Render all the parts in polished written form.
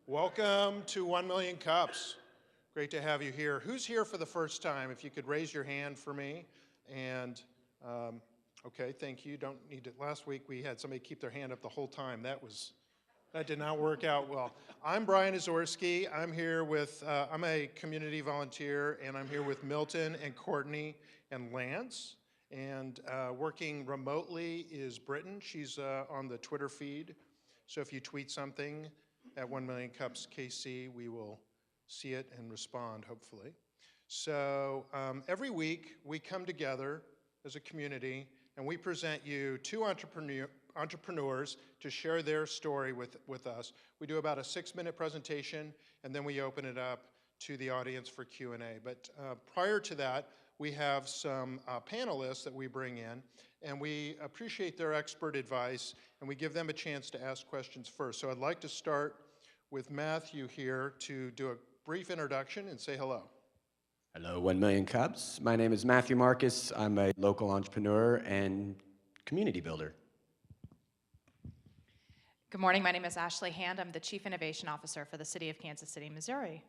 Welcome to 1 Million Cups. Great to have you here. Who's here for the first time? If you could raise your hand for me. And, okay, thank you. Don't need to. Last week we had somebody keep their hand up the whole time. That did not work out well. I'm Brian Azorski. I'm here with, I'm a community volunteer, and I'm here with Milton and Courtney and Lance. And working remotely is Britton. She's on the Twitter feed. So if you tweet something at 1 Million Cups KC, we will see it and respond, hopefully. So every week we come together as a community and we present you two entrepreneurs to share their story with us. We do about a 6-minute presentation and then we open it up to the audience for Q&A. But prior to that, we have some panelists that we bring in, and we appreciate their expert advice, and we give them a chance to ask questions first. So I'd like to start with Matthew here to do a brief introduction and say hello. Hello, 1 Million Cubs. My name is Matthew Marcus. I'm a local entrepreneur and community builder. Good morning. My name is Ashley Hand. I'm the Chief Innovation Officer for the City of Kansas City, Missouri.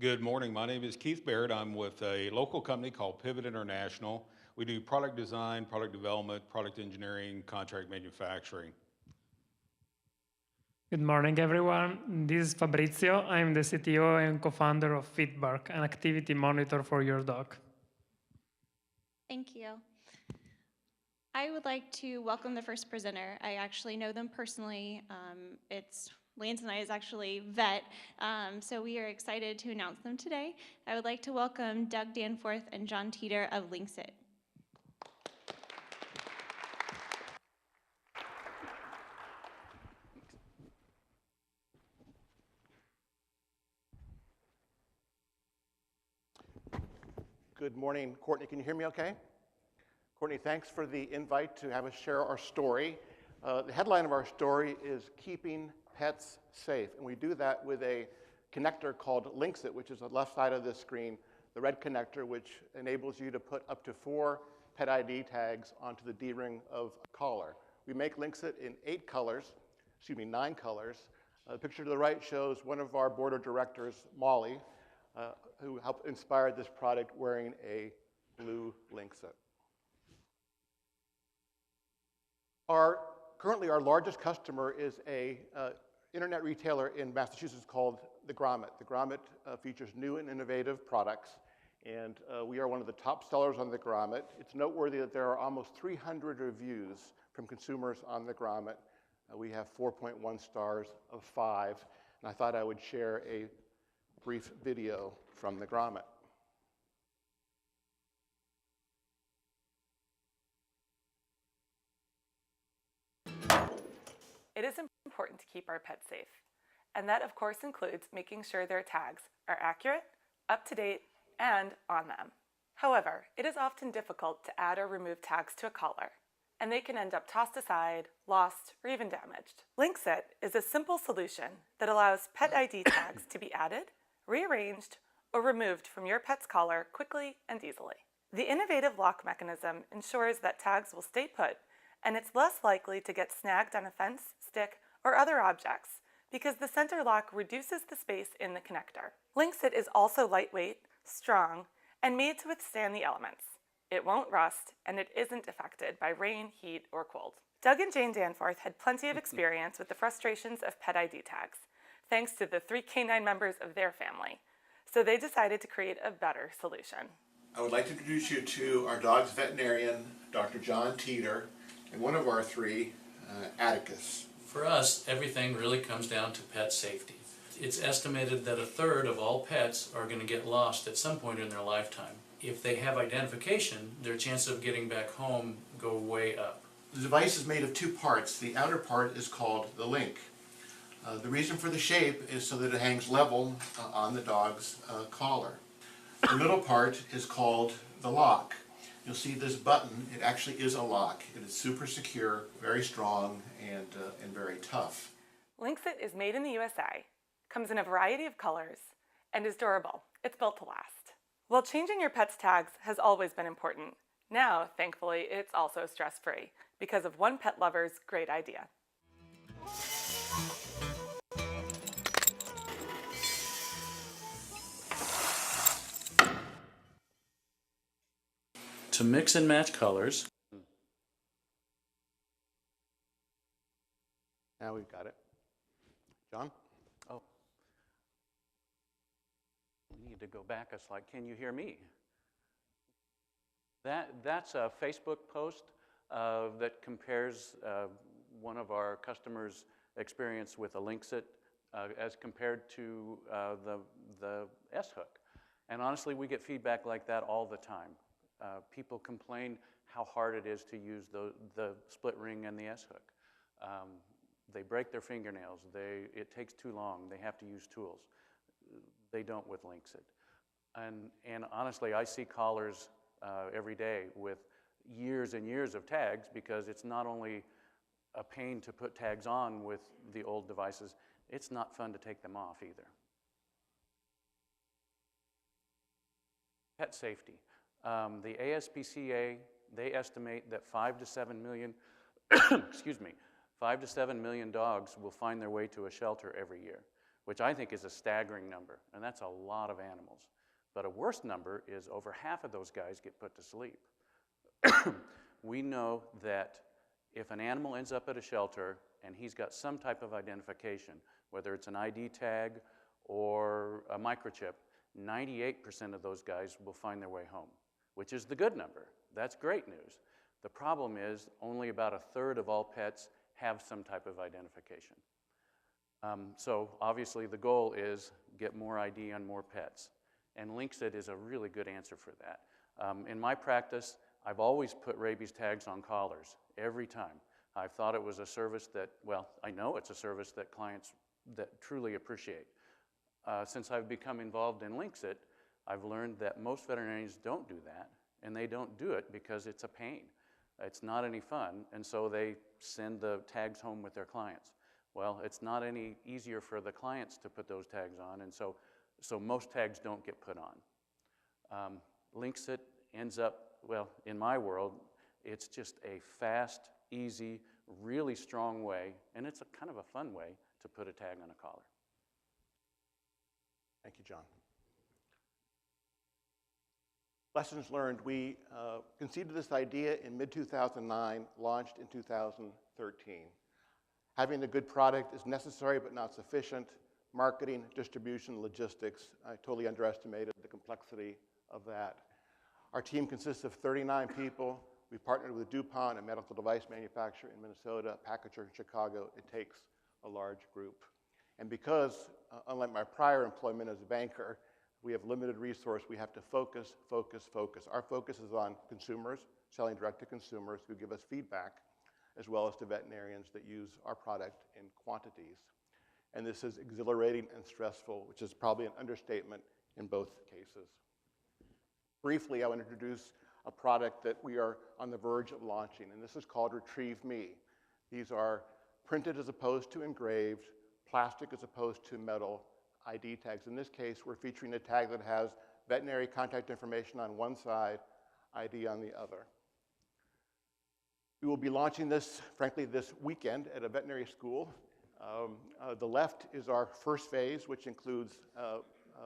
Good morning. My name is Keith Barrett. I'm with a local company called Pivot International. We do product design, product development, product engineering, contract manufacturing. Good morning, everyone. This is Fabrizio. I'm the CTO and co-founder of Fitbark, an activity monitor for your dog. Thank you. I would like to welcome the first presenter. I actually know them personally. Lance and I is actually vet, so we are excited to announce them today. I would like to welcome Doug Danforth and John Teeter of Linxit. Good morning. Courtney, can you hear me okay? Courtney, thanks for the invite to have us share our story. The headline of our story is Keeping Pets Safe, and we do that with a connector called Linxit, which is on the left side of this screen, the red connector, which enables you to put up to 4 pet ID tags onto the D-ring of a collar. We make Linxit in 9 colors. The picture to the right shows one of our board of directors, Molly, who helped inspire this product wearing a blue Linxit. Currently, our largest customer is a internet retailer in Massachusetts called The Grommet. The Grommet features new and innovative products, and we are one of the top sellers on The Grommet. It's noteworthy that there are almost 300 reviews from consumers on The Grommet. We have 4.1 stars of 5, and I thought I would share a brief video from The Grommet. It is important to keep our pets safe, and that of course includes making sure their tags are accurate, up to date, and on them. However, it is often difficult to add or remove tags to a collar, and they can end up tossed aside, lost, or even damaged. Linxit is a simple solution that allows pet ID tags to be added, rearranged, or removed from your pet's collar quickly and easily. The innovative lock mechanism ensures that tags will stay put, and it's less likely to get snagged on a fence, stick, or other objects because the center lock reduces the space in the connector. Linxit is also lightweight, strong, and made to withstand the elements. It won't rust, and it isn't affected by rain, heat, or cold. Doug and Jane Danforth had plenty of experience with the frustrations of pet ID tags, thanks to the 3 canine members of their family, so they decided to create a better solution. I would like to introduce you to our dog's veterinarian, Dr. John Teeter, and one of our 3, Atticus. For us, everything really comes down to pet safety. It's estimated that 1/3 of all pets are going to get lost at some point in their lifetime. If they have identification, their chances of getting back home go way up. The device is made of 2 parts. The outer part is called the link. The reason for the shape is so that it hangs level on the dog's collar. The middle part is called the lock. You'll see this button, it actually is a lock. It is super secure, very strong, and very tough. Linxit is made in the USA, comes in a variety of colors, and is durable. It's built to last. While changing your pet's tags has always been important, now, thankfully, it's also stress-free because of one pet lover's great idea. to mix and match colors. Now we've got it. John? Oh. I need to go back a slide. Can you hear me? That's a Facebook post that compares one of our customers' experience with a Linxit as compared to the S-Hook. And honestly, we get feedback like that all the time. People complain how hard it is to use the split ring and the S-Hook. They break their fingernails. It takes too long. They have to use tools. They don't with Linxit. And honestly, I see callers every day with years and years of tags because it's not only a pain to put tags on with the old devices, it's not fun to take them off either. Pet safety. The ASPCA, they estimate that 5 to 7 million, excuse me, 5 to 7 million dogs will find their way to a shelter every year, which I think is a staggering number, and that's a lot of animals. But a worse number is over half of those guys get put to sleep. We know that if an animal ends up at a shelter and he's got some type of identification, whether it's an ID tag or a microchip, 98% of those guys will find their way home, which is the good number. That's great news. The problem is only about a third of all pets have some type of identification. So obviously the goal is get more ID on more pets. And Linxit is a really good answer for that. In my practice, I've always put rabies tags on collars, every time. I've thought it was a service that, well, I know it's a service that clients that truly appreciate. Since I've become involved in Linxit, I've learned that most veterinarians don't do that, and they don't do it because it's a pain. It's not any fun, and so they send the tags home with their clients. Well, it's not any easier for the clients to put those tags on, and so most tags don't get put on. Linxit ends up, well, in my world, it's just a fast, easy, really strong way, and it's a kind of a fun way to put a tag on a collar. Thank you, John. Lessons learned. We conceived this idea in mid-2009, launched in 2013. Having a good product is necessary but not sufficient. Marketing, distribution, logistics, I totally underestimated the complexity of that. Our team consists of 39 people. We partnered with DuPont, a medical device manufacturer in Minnesota, a packager in Chicago. It takes a large group. And because, unlike my prior employment as a banker, we have limited resource, we have to focus, focus, focus. Our focus is on consumers, selling direct to consumers who give us feedback, as well as to veterinarians that use our product in quantities. And this is exhilarating and stressful, which is probably an understatement in both cases. Briefly, I want to introduce a product that we are on the verge of launching, and this is called Retrieve Me. These are printed as opposed to engraved, plastic as opposed to metal ID tags. In this case, we're featuring a tag that has veterinary contact information on one side, ID on the other. We will be launching this, frankly, this weekend at a veterinary school. The left is our first phase, which includes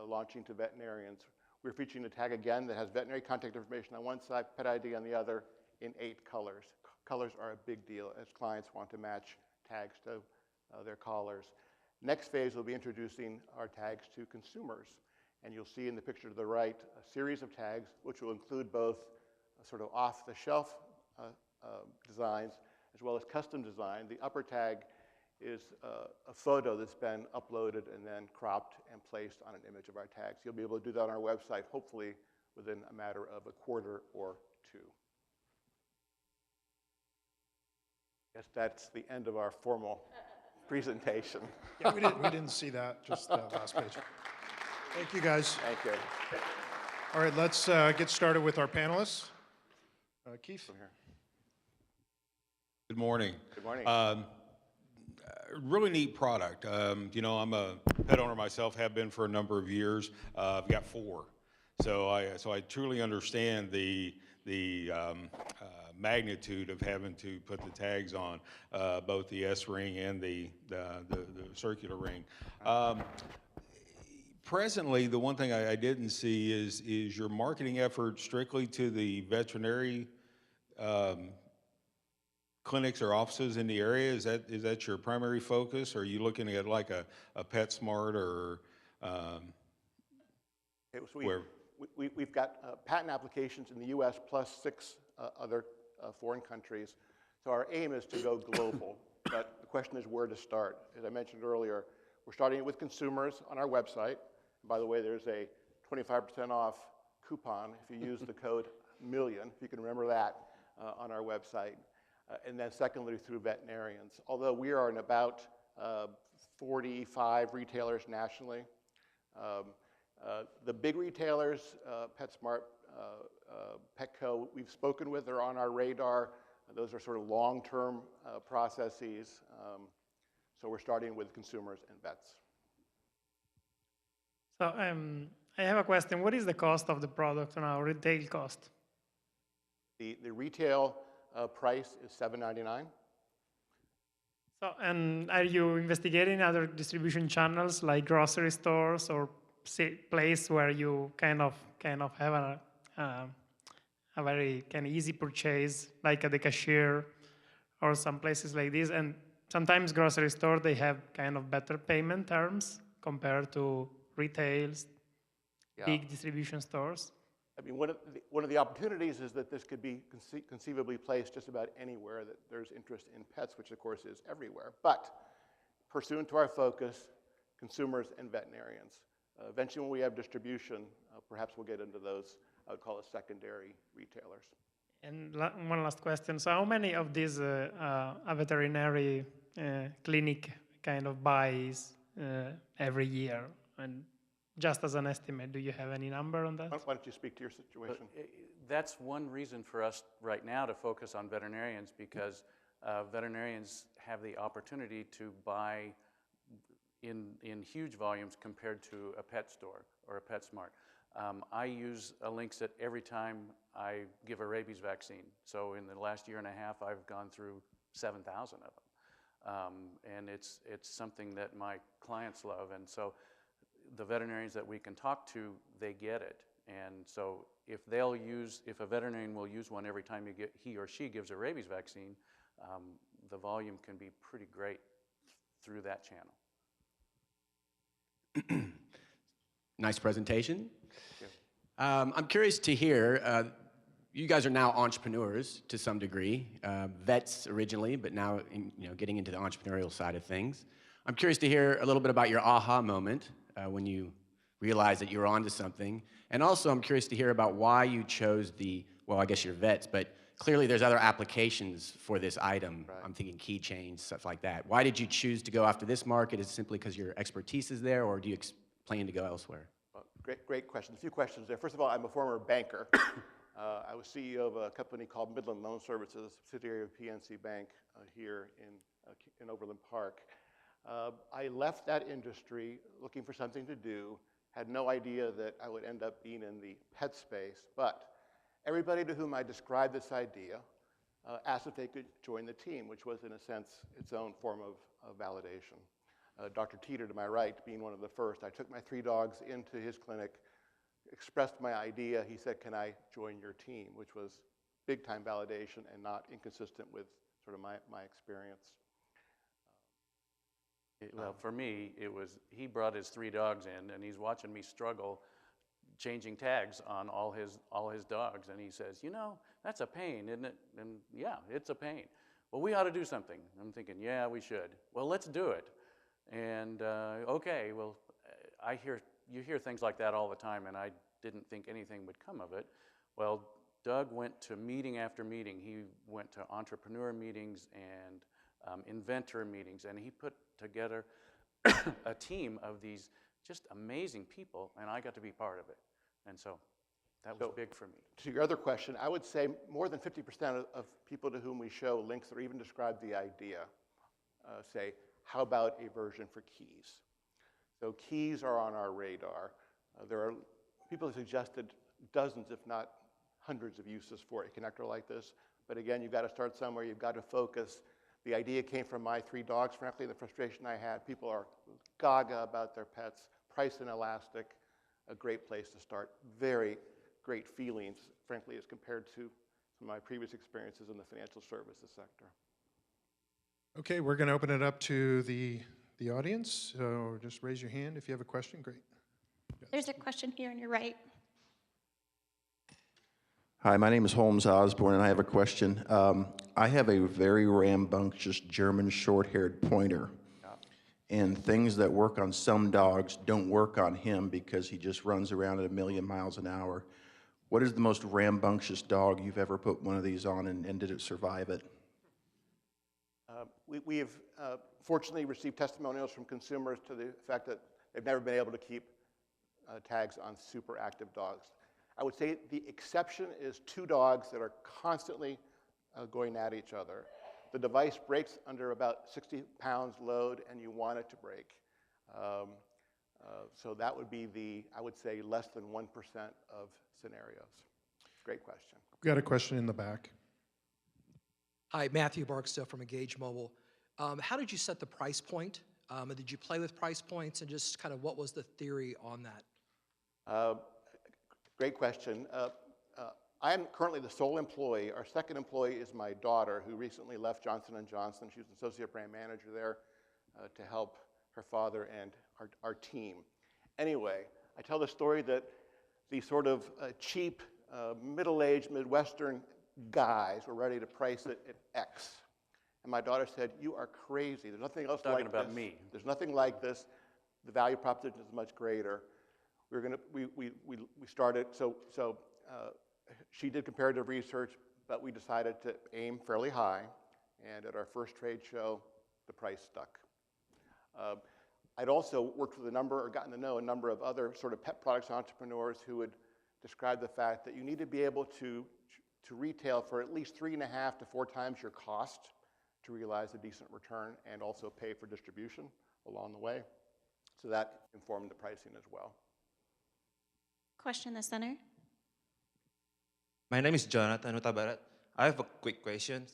launching to veterinarians. We're featuring a tag again that has veterinary contact information on one side, pet ID on the other, in 8 colors. Colors are a big deal as clients want to match tags to their collars. Next phase, we'll be introducing our tags to consumers. And you'll see in the picture to the right a series of tags, which will include both sort of off-the-shelf designs as well as custom design. The upper tag is a photo that's been uploaded and then cropped and placed on an image of our tags. You'll be able to do that on our website, hopefully within a matter of a quarter or 2. I guess that's the end of our formal presentation. Yeah, we didn't see that, just the last page. Thank you, guys. Thank you. All right, let's get started with our panelists. Keith? From here. Good morning. Good morning. Really neat product. You know, I'm a pet owner myself, have been for a number of years. I've got 4. So I truly understand the magnitude of having to put the tags on both the S ring and the circular ring. Presently, the one thing I didn't see is your marketing effort strictly to the veterinary clinics or offices in the area? Is that your primary focus? Or are you looking at like a PetSmart or Okay, so where? we've got patent applications in the US plus 6 other foreign countries. So our aim is to go global, but the question is where to start. As I mentioned earlier, we're starting with consumers on our website. By the way, there's a 25% off coupon if you use the code MILLION, if you can remember that, on our website. And then secondly, through veterinarians. Although we are in about 45 retailers nationally. The big retailers, PetSmart, Petco, we've spoken with, are on our radar. Those are sort of long-term processes. So we're starting with consumers and vets. So I have a question. What is the cost of the product now, retail cost? The retail price is $7.99. So, and are you investigating other distribution channels like grocery stores or place where you kind of have a very kind of easy purchase, like at the cashier or some places like this? And sometimes grocery store, they have kind of better payment terms compared to retails, big distribution stores. I mean, one of the opportunities is that this could be conceivably placed just about anywhere that there's interest in pets, which of course is everywhere. But pursuant to our focus, consumers and veterinarians. Eventually when we have distribution, perhaps we'll get into those, I would call it secondary retailers. And one last question. So how many of these a veterinary clinic kind of buys every year? And just as an estimate, do you have any number on that? Why don't you speak to your situation? That's one reason for us right now to focus on veterinarians, because veterinarians have the opportunity to buy in huge volumes compared to a pet store or a PetSmart. I use a Lynxit every time I give a rabies vaccine. So in the last year and a half, I've gone through 7,000 of them. And it's something that my clients love. And so the veterinarians that we can talk to, they get it. And so if a veterinarian will use one every time he or she gives a rabies vaccine, the volume can be pretty great through that channel. Nice presentation. Thank you. I'm curious to hear, you guys are now entrepreneurs to some degree, vets originally, but now getting into the entrepreneurial side of things. I'm curious to hear a little bit about your aha moment when you realized that you were onto something. And also I'm curious to hear about why you chose well, I guess you're vets, but clearly there's other applications for this item. Right. I'm thinking keychains, stuff like that. Why did you choose to go after this market? Is it simply because your expertise is there, or do you plan to go elsewhere? Well, great question. A few questions there. First of all, I'm a former banker. I was CEO of a company called Midland Loan Services, a subsidiary of PNC Bank here in Overland Park. I left that industry looking for something to do, had no idea that I would end up being in the pet space, but everybody to whom I described this idea asked if they could join the team, which was, in a sense, its own form of validation. Dr. Teeter, to my right, being one of the first, I took my 3 dogs into his clinic, expressed my idea. He said, "Can I join your team?" which was big-time validation and not inconsistent with sort of my experience. Well, for me, it was, he brought his 3 dogs in, and he's watching me struggle changing tags on all his dogs, and he says, that's a pain, isn't it? And yeah, it's a pain. Well, we ought to do something. I'm thinking, yeah, we should. Well, let's do it. And okay, well, you hear things like that all the time, and I didn't think anything would come of it. Well, Doug went to meeting after meeting. He went to entrepreneur meetings and inventor meetings, and he put together a team of these just amazing people, and I got to be part of it. And so that was big for me. To your other question, I would say more than 50% of people to whom we show links or even describe the idea say, how about a version for keys? So keys are on our radar. There are people who suggested dozens, if not hundreds of uses for a connector like this. But again, you've got to start somewhere. You've got to focus. The idea came from my 3 dogs, frankly, the frustration I had. People are gaga about their pets, price inelastic, a great place to start. Very great feelings, frankly, as compared to some of my previous experiences in the financial services sector. Okay, we're going to open it up to the audience. So just raise your hand if you have a question. Great. There's a question here on your right. Hi, my name is Holmes Osborne, and I have a question. I have a very rambunctious German short-haired pointer, and things that work on some dogs don't work on him because he just runs around at 1,000,000 miles an hour. What is the most rambunctious dog you've ever put one of these on, and did it survive it? We have fortunately received testimonials from consumers to the fact that they've never been able to keep tags on super active dogs. I would say the exception is 2 dogs that are constantly going at each other. The device breaks under about 60 pounds load, and you want it to break. So that would be I would say, less than 1% of scenarios. Great question. We've got a question in the back. Hi, Matthew Barksdale from Engage Mobile. How did you set the price point? Did you play with price points, and just kind of what was the theory on that? Great question. I am currently the sole employee. Our second employee is my daughter, who recently left Johnson & Johnson. She was an associate brand manager there to help her father and our team. Anyway, I tell the story that the sort of cheap, middle-aged, Midwestern guys were ready to price it at X. And my daughter said, "You are crazy. There's nothing else like this. Talking about me. There's nothing like this. The value proposition is much greater." We started, so she did comparative research, but we decided to aim fairly high, and at our first trade show, the price stuck. I'd also worked with gotten to know a number of other sort of pet products entrepreneurs who would describe the fact that you need to be able to retail for at least 3.5 to 4 times your cost to realize a decent return, and also pay for distribution along the way. So that informed the pricing as well. Question in the center. My name is Jonathan Utabarat. I have a quick question.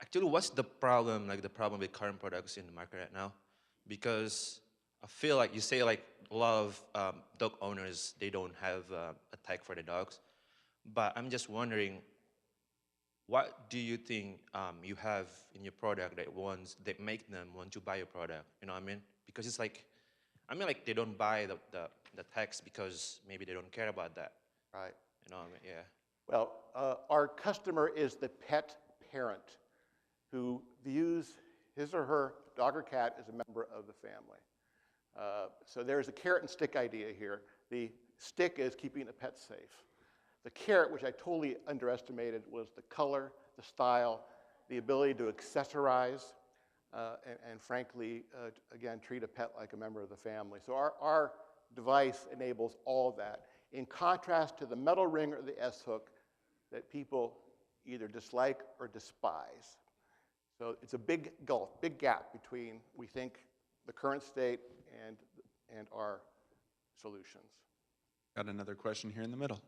Actually, what's the problem with current products in the market right now? Because I feel like you say like a lot of dog owners, they don't have a tag for the dogs. But I'm just wondering, what do you think you have in your product that make them want to buy your product? You know what I mean? Because it's like, they don't buy the tags because maybe they don't care about that. Right. You know what I mean? Yeah. Well, our customer is the pet parent who views his or her dog or cat as a member of the family. So there's a carrot and stick idea here. The stick is keeping the pet safe. The carrot, which I totally underestimated, was the color, the style, the ability to accessorize, and frankly, again, treat a pet like a member of the family. So our device enables all of that, in contrast to the metal ring or the S-hook that people either dislike or despise. So it's a big gulf, big gap between, we think, the current state and our solutions. Got another question here in the middle.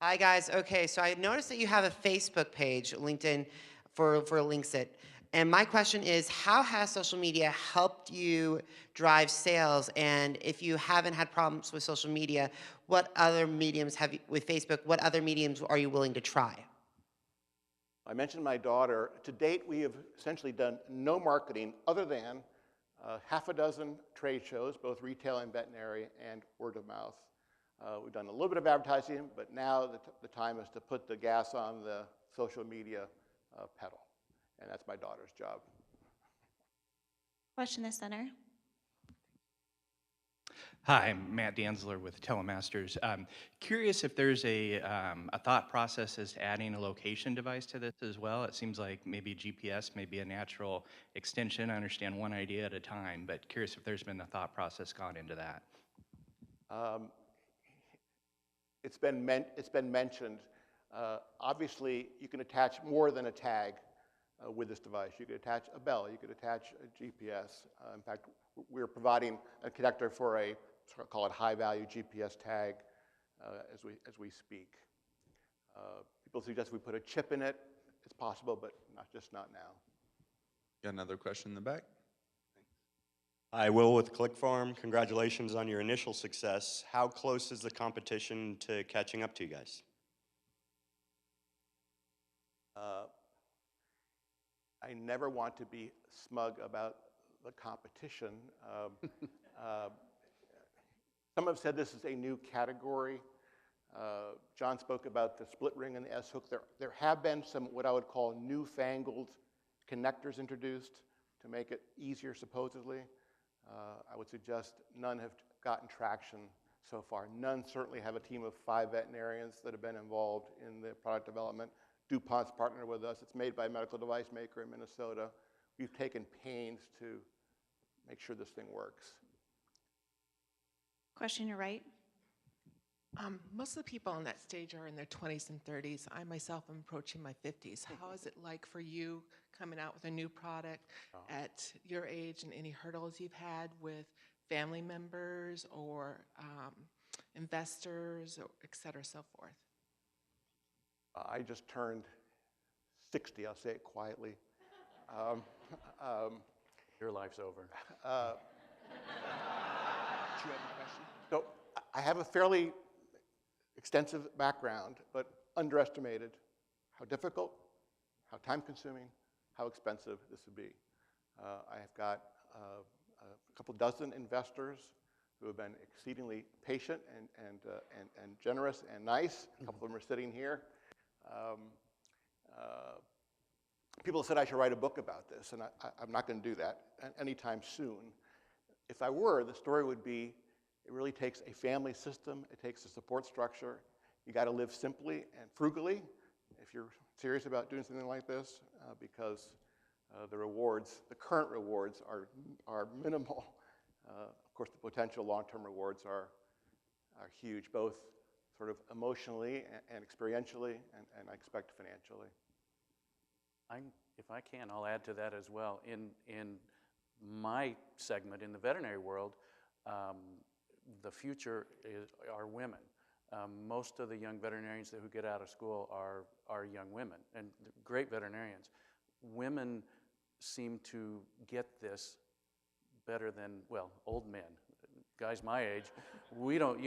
Hi guys. Okay, so I noticed that you have a Facebook page, LinkedIn, for Linksit. And my question is, how has social media helped you drive sales? And if you haven't had problems with social media, what other mediums with Facebook, what other mediums are you willing to try? I mentioned my daughter. To date, we have essentially done no marketing other than 6 trade shows, both retail and veterinary, and word of mouth. We've done a little bit of advertising, but now the time is to put the gas on the social media pedal, and that's my daughter's job. Question in the center. Hi, I'm Matt Danzler with Telemasters. Curious if there's a thought process as to adding a location device to this as well. It seems like maybe GPS may be a natural extension. I understand one idea at a time, but curious if there's been a thought process gone into that. It's been mentioned. Obviously, you can attach more than a tag with this device. You could attach a bell. You could attach a GPS. In fact, we're providing a connector for a, call it high-value GPS tag as we speak. People suggest we put a chip in it. It's possible, but not now. Got another question in the back. Hi, Will with ClickFarm. Congratulations on your initial success. How close is the competition to catching up to you guys? I never want to be smug about the competition. Some have said this is a new category. John spoke about the split ring and the S-hook. There have been some what I would call newfangled connectors introduced to make it easier, supposedly. I would suggest none have gotten traction so far. None certainly have a team of 5 veterinarians that have been involved in the product development. DuPont's partnered with us. It's made by a medical device maker in Minnesota. We've taken pains to make sure this thing works. Question to right. Most of the people on that stage are in their 20s and 30s. I myself am approaching my 50s. How is it like for you coming out with a new product at your age, and any hurdles you've had with family members or investors, or et cetera, so forth? I just turned 60, I'll say it quietly. Your life's over. Do you have a question? So I have a fairly extensive background, but underestimated how difficult, how time-consuming, how expensive this would be. I have got a couple dozen investors who have been exceedingly patient and generous and nice. A couple of them are sitting here. People said I should write a book about this, and I'm not going to do that anytime soon. If I were, the story would be, it really takes a family system. It takes a support structure. You got to live simply and frugally if you're serious about doing something like this, because the rewards, the current rewards, are minimal. Of course, the potential long-term rewards are huge, both sort of emotionally and experientially, and I expect financially. If I can, I'll add to that as well. In my segment, in the veterinary world, the future are women. Most of the young veterinarians who get out of school are young women, and great veterinarians. Women seem to get this better than, well, old men. Guys my age, we don't,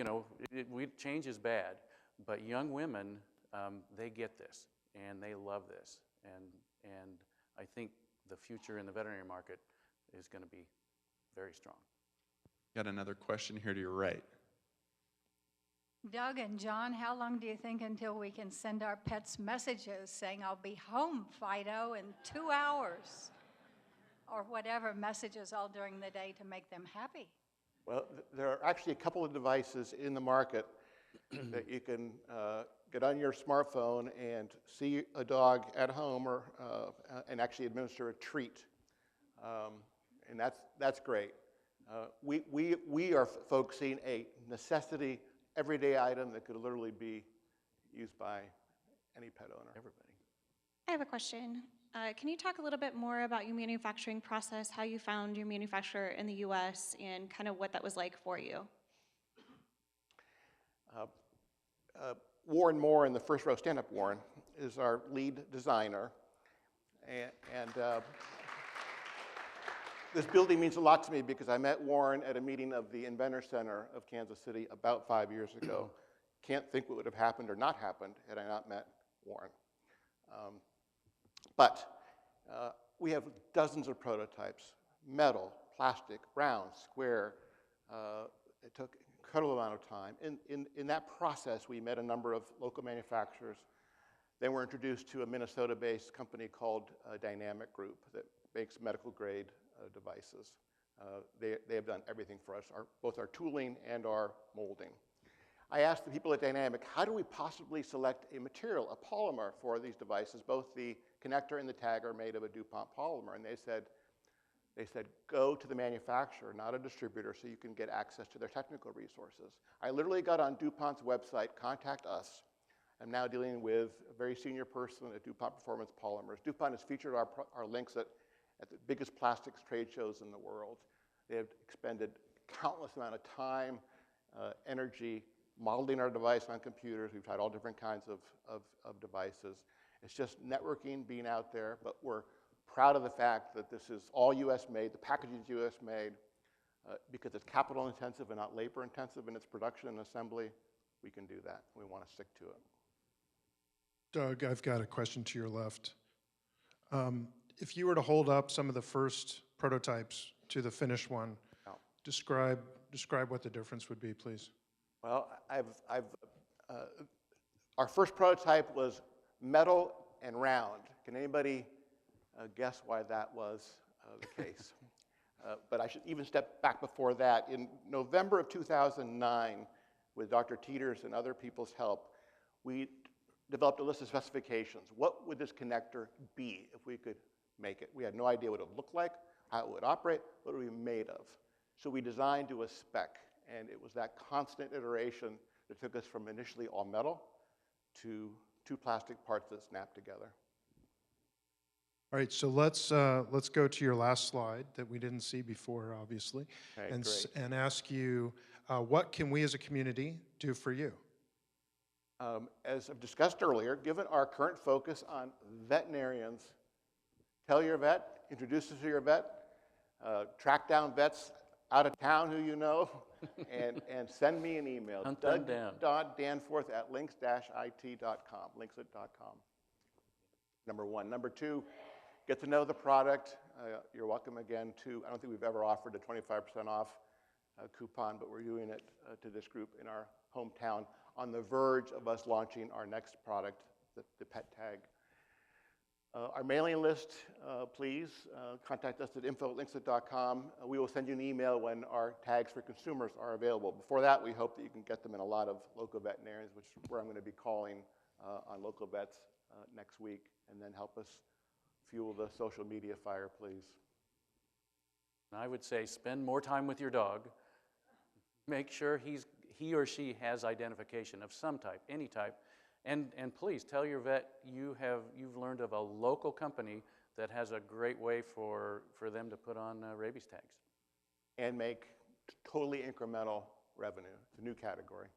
change is bad, but young women, they get this, and they love this, and I think the future in the veterinary market is going to be very strong. Got another question here to your right. Doug and John, how long do you think until we can send our pets messages saying, "I'll be home, Fido, in 2 hours," or whatever messages all during the day to make them happy? Well, there are actually a couple of devices in the market that you can get on your smartphone and see a dog at home, or and actually administer a treat, and that's great. We are focusing a necessity, everyday item that could literally be used by any pet owner. Everybody. I have a question. Can you talk a little bit more about your manufacturing process, how you found your manufacturer in the U.S., and kind of what that was like for you? Warren Moore in the first row, stand up, Warren, is our lead designer. And this building means a lot to me because I met Warren at a meeting of the Inventor Center of Kansas City about 5 years ago. Can't think what would have happened or not happened had I not met Warren. But we have dozens of prototypes, metal, plastic, round, square. It took an incredible amount of time. In that process, we met a number of local manufacturers. Then we're introduced to a Minnesota-based company called Dynamic Group that makes medical-grade devices. They have done everything for us, both our tooling and our molding. I asked the people at Dynamic, how do we possibly select a material, a polymer for these devices? Both the connector and the tag are made of a DuPont polymer, and they said, go to the manufacturer, not a distributor, so you can get access to their technical resources. I literally got on DuPont's website, contact us. I'm now dealing with a very senior person at DuPont Performance Polymers. DuPont has featured our links at the biggest plastics trade shows in the world. They have expended countless amount of time, energy, modeling our device on computers. We've tried all different kinds of devices. It's just networking, being out there, but we're proud of the fact that this is all US made, the packaging is US made. because it's capital intensive and not labor intensive in its production and assembly, we can do that. We want to stick to it. Doug, I've got a question to your left. If you were to hold up some of the first prototypes to the finished one, describe what the difference would be, please. Well, our first prototype was metal and round. Can anybody guess why that was the case? But I should even step back before that. In November of 2009, with Dr. Teeters and other people's help, we developed a list of specifications. What would this connector be if we could make it? We had no idea what it would look like, how it would operate, what it would be made of. So we designed to a spec, and it was that constant iteration that took us from initially all metal to 2 plastic parts that snap together. All right, so let's go to your last slide that we didn't see before, obviously, Okay, and ask you, what can we as a community do for you? As I've discussed earlier, given our current focus on veterinarians, tell your vet, introduce us to your vet, track down vets out of town who you know, and send me an email. Hunt them down. Doug.danforth@links-it.com, linksit.com. Number one. Number two, get to know the product. You're welcome again to, I don't think we've ever offered a 25% off coupon, but we're doing it to this group in our hometown on the verge of us launching our next product, the pet tag. Our mailing list, please contact us at info@linksit.com. We will send you an email when our tags for consumers are available. Before that, we hope that you can get them in a lot of local veterinarians, which is where I'm going to be calling on local vets next week, and then help us fuel the social media fire, please. I would say spend more time with your dog. Make sure he or she has identification of some type, any type. And please tell your vet you've learned of a local company that has a great way for them to put on rabies tags. And make totally incremental revenue. It's a new category.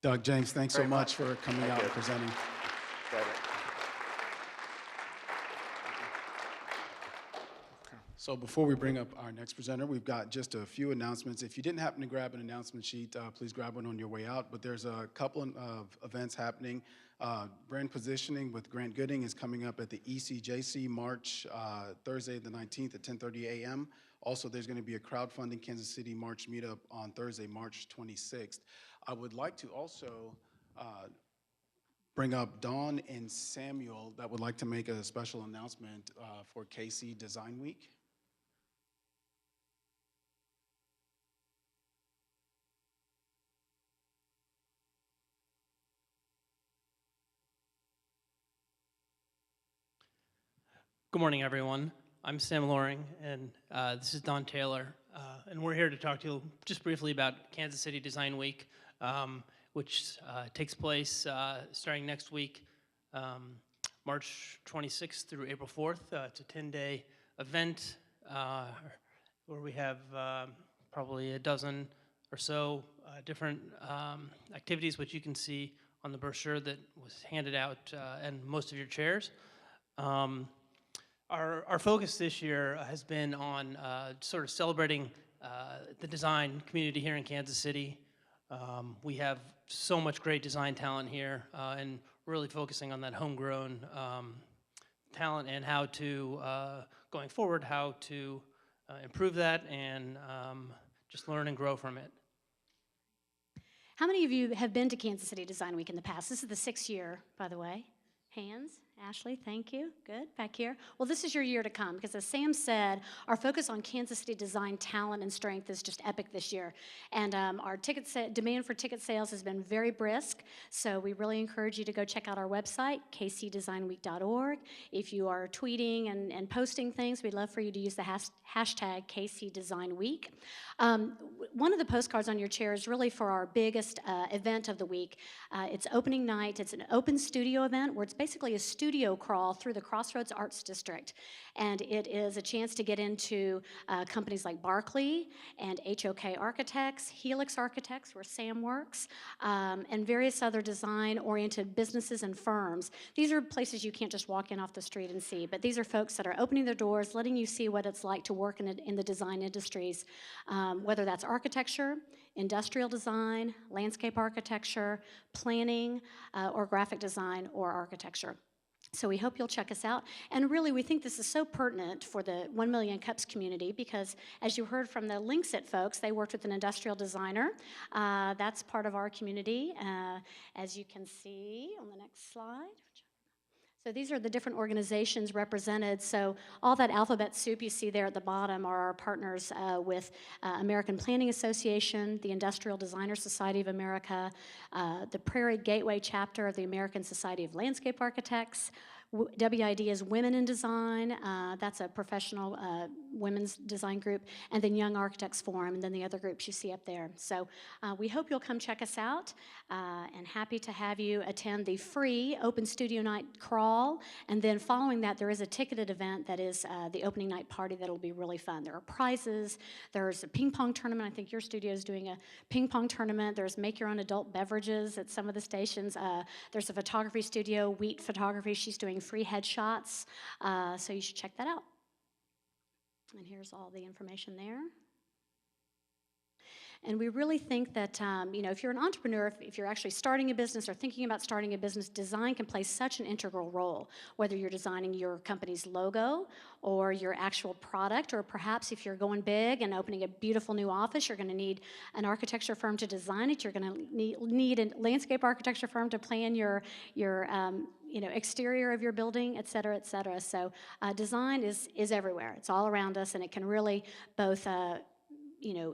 Doug, James, thanks so much for coming out and presenting. So before we bring up our next presenter, we've got just a few announcements. If you didn't happen to grab an announcement sheet, please grab one on your way out. But there's a couple of events happening. Brand positioning with Grant Gooding is coming up at the ECJC March, Thursday the 19th at 10:30 a.m. Also, there's going to be a crowdfunding Kansas City March meetup on Thursday, March 26th. I would like to also bring up Dawn and Samuel that would like to make a special announcement for KC Design Week. Good morning, everyone. I'm Sam Loring, and this is Don Taylor, and we're here to talk to you just briefly about Kansas City Design Week, which takes place starting next week, March 26th through April 4th. It's a 10-day event where we have probably a dozen or so different activities, which you can see on the brochure that was handed out and most of your chairs. Our focus this year has been on sort of celebrating the design community here in Kansas City. We have so much great design talent here and really focusing on that homegrown talent and how to, going forward, how to improve that and just learn and grow from it. How many of you have been to Kansas City Design Week in the past? This is the 6th year, by the way. Hands? Ashley, thank you. Good. Back here. Well, this is your year to come because, as Sam said, our focus on Kansas City design talent and strength is just epic this year. And our demand for ticket sales has been very brisk. So we really encourage you to go check out our website, kcdesignweek.org. If you are tweeting and posting things, we'd love for you to use the hashtag KCDesignWeek. One of the postcards on your chair is really for our biggest event of the week. It's opening night. It's an open studio event where it's basically a studio studio crawl through the Crossroads Arts District. And it is a chance to get into companies like Barclay and HOK Architects, Helix Architects, where Sam works, and various other design-oriented businesses and firms. These are places you can't just walk in off the street and see, but these are folks that are opening their doors, letting you see what it's like to work in the design industries, whether that's architecture, industrial design, landscape architecture, planning, or graphic design or architecture. So we hope you'll check us out. And really, we think this is so pertinent for the 1 Million Cups community because, as you heard from the Linksit folks, they worked with an industrial designer. That's part of our community, as you can see on the next slide. So these are the different organizations represented. So all that alphabet soup you see there at the bottom are our partners with American Planning Association, the Industrial Designer Society of America, the Prairie Gateway chapter of the American Society of Landscape Architects. WID is Women in Design. That's a professional women's design group. And then Young Architects Forum, and then the other groups you see up there. So we hope you'll come check us out, and happy to have you attend the free Open Studio Night crawl. And then following that, there is a ticketed event that is the opening night party that will be really fun. There are prizes. There's a ping pong tournament. I think your studio is doing a ping pong tournament. There's make your own adult beverages at some of the stations. There's a photography studio, Wheat Photography. She's doing free headshots, so you should check that out. And here's all the information there. And we really think that, if you're an entrepreneur, if you're actually starting a business or thinking about starting a business, design can play such an integral role, whether you're designing your company's logo or your actual product, or perhaps if you're going big and opening a beautiful new office, you're going to need an architecture firm to design it. You're going to need a landscape architecture firm to plan your exterior of your building, et cetera, et cetera. So design is everywhere. It's all around us, and it can really both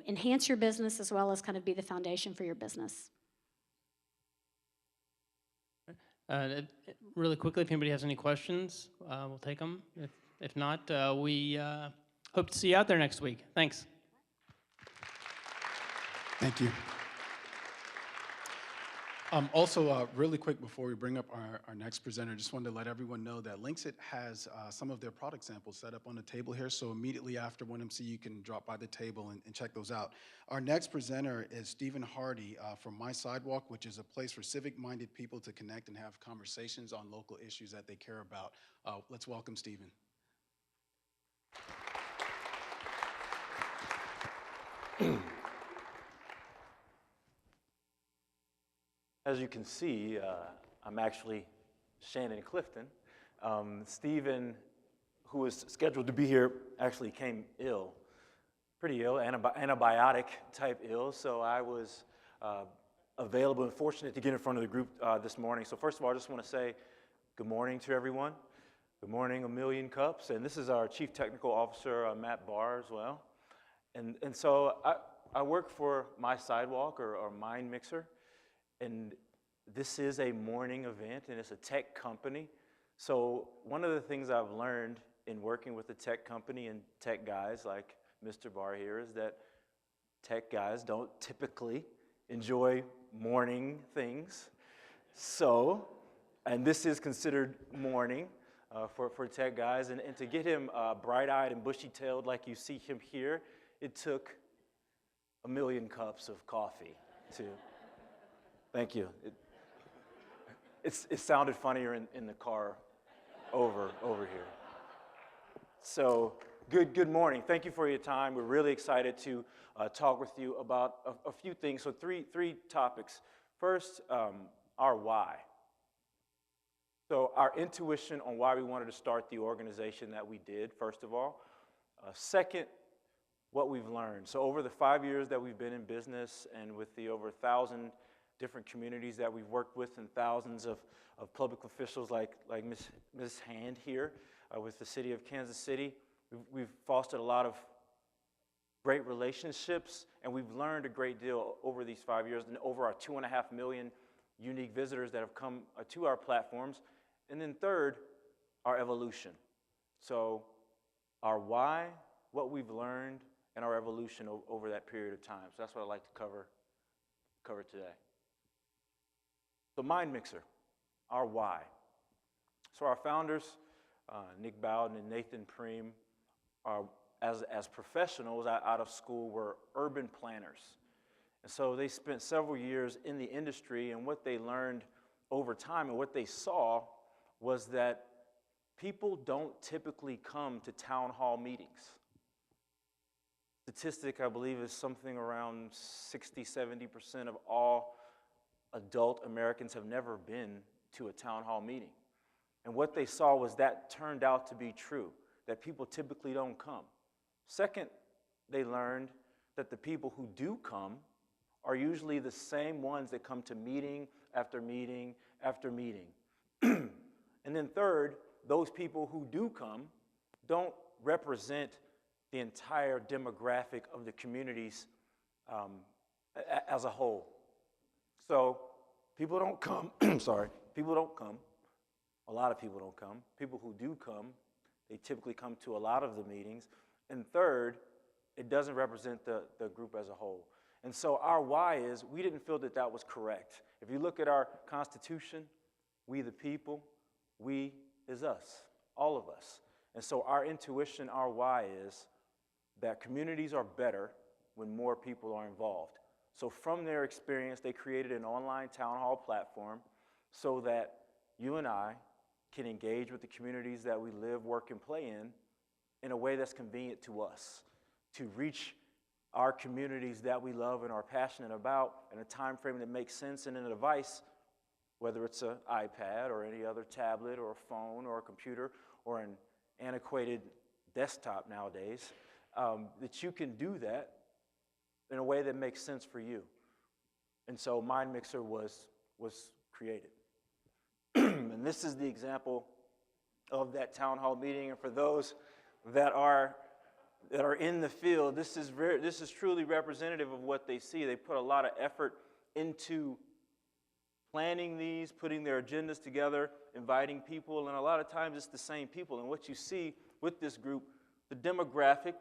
enhance your business as well as kind of be the foundation for your business. Really quickly, if anybody has any questions, we'll take them. If not, we hope to see you out there next week. Thanks. Thank you. Also, really quick before we bring up our next presenter, just wanted to let everyone know that Linksit has some of their product samples set up on the table here, so immediately after 1MC you can drop by the table and check those out. Our next presenter is Stephen Hardy from My Sidewalk, which is a place for civic-minded people to connect and have conversations on local issues that they care about. Let's welcome Stephen. As you can see, I'm actually Shannon Clifton. Stephen, who was scheduled to be here, actually came ill, pretty ill, antibiotic type ill, so I was available and fortunate to get in front of the group this morning. So first of all, I just want to say good morning to everyone. Good morning, 1 Million Cups, and this is our Chief Technical Officer, Matt Barr, as well. And so I work for My Sidewalk, or Mind Mixer. And this is a morning event, and it's a tech company. So one of the things I've learned in working with a tech company and tech guys like Mr. Barr here is that tech guys don't typically enjoy morning things. So, and this is considered morning for tech guys. And to get him bright-eyed and bushy-tailed like you see him here, it took 1 million cups of coffee to... Thank you. It sounded funnier in the car over here. So good morning. Thank you for your time. We're really excited to talk with you about a few things. So three topics. First, our why. So our intuition on why we wanted to start the organization that we did, first of all. Second, what we've learned. So over the 5 years that we've been in business and with the over 1,000 different communities that we've worked with and thousands of public officials like Ms. Hand here with the city of Kansas City. We've fostered a lot of great relationships, and we've learned a great deal over these 5 years and over our 2.5 million unique visitors that have come to our platforms. And then third, our evolution. So our why, what we've learned, and our evolution over that period of time. So that's what I'd like to cover today. So Mind Mixer, our why. So our founders, Nick Bowden and Nathan Preem, are, as professionals out of school, were urban planners. And so they spent several years in the industry, and what they learned over time and what they saw was that people don't typically come to town hall meetings. Statistic, I believe, is something around 60–70% of all adult Americans have never been to a town hall meeting. And what they saw was that turned out to be true, that people typically don't come. Second, they learned that the people who do come are usually the same ones that come to meeting after meeting after meeting. And then third, those people who do come don't represent the entire demographic of the communities as a whole. So people don't come, sorry, people don't come. A lot of people don't come. People who do come, they typically come to a lot of the meetings. And third, it doesn't represent the group as a whole. And so our why is, we didn't feel that that was correct. If you look at our Constitution, we the people, we is us, all of us. And so our intuition, our why is that communities are better when more people are involved. So from their experience, they created an online town hall platform so that you and I can engage with the communities that we live, work, and play in a way that's convenient to us, to reach our communities that we love and are passionate about in a time frame that makes sense, and in a device, whether it's an iPad or any other tablet or a phone or a computer or an antiquated desktop nowadays, that you can do that in a way that makes sense for you. And so MindMixer was created. And this is the example of that town hall meeting. And for those that are in the field, this is truly representative of what they see. They put a lot of effort into planning these, putting their agendas together, inviting people, and a lot of times it's the same people. And what you see with this group, the demographic,